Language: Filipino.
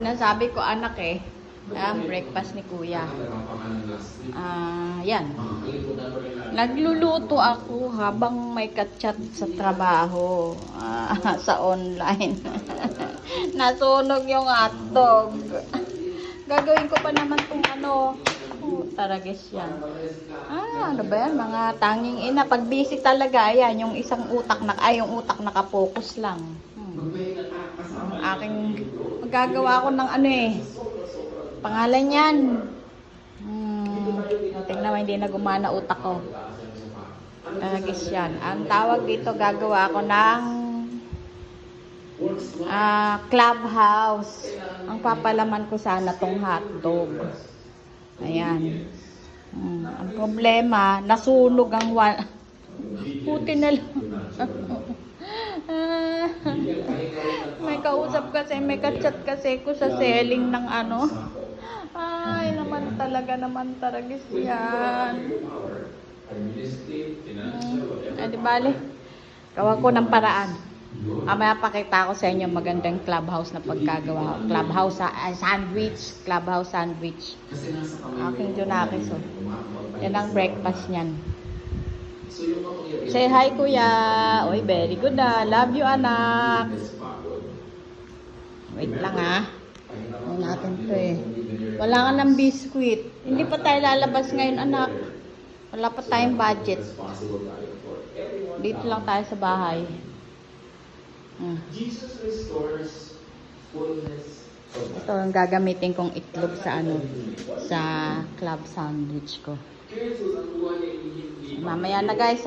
Nasabi ko anak ang breakfast ni kuya. Yan. Nagluluto ako habang may ka-chat sa trabaho, sa online. Nasunog yung hotdog. Gagawin ko pa naman itong taragis yan. Ano ba yan? Mga tanging ina. Pag busy talaga, ayan, yung isang utak yung utak nakapokus lang. Aking magagawa ko ng pangalan yan. Tingnan mo, hindi na gumana utak ko. Taragis yan. Ang tawag dito, gagawa ko ng clubhouse. Ang papalaman ko sana tong hotdog. Ayan. Ang problema, nasunog ang puti na lang. May kausap kasi, may ka-chat kasi ko sa selling ng Ay, naman taragis yan. Di bale, gawa ko ng paraan. Mamaya pakita ko sa inyo magandang clubhouse na pagkagawa. Clubhouse sandwich. Aking junakis. Yan ang breakfast niyan. Say hi, kuya. Oy, very good Love you, anak. Wait lang Ano natin to Wala ka ng biscuit. Hindi pa tayo lalabas ngayon, anak. Wala pa tayong budget. Dito lang tayo sa bahay. Ito ang gagamitin kong itlog sa sa club sandwich ko. Mamaya na guys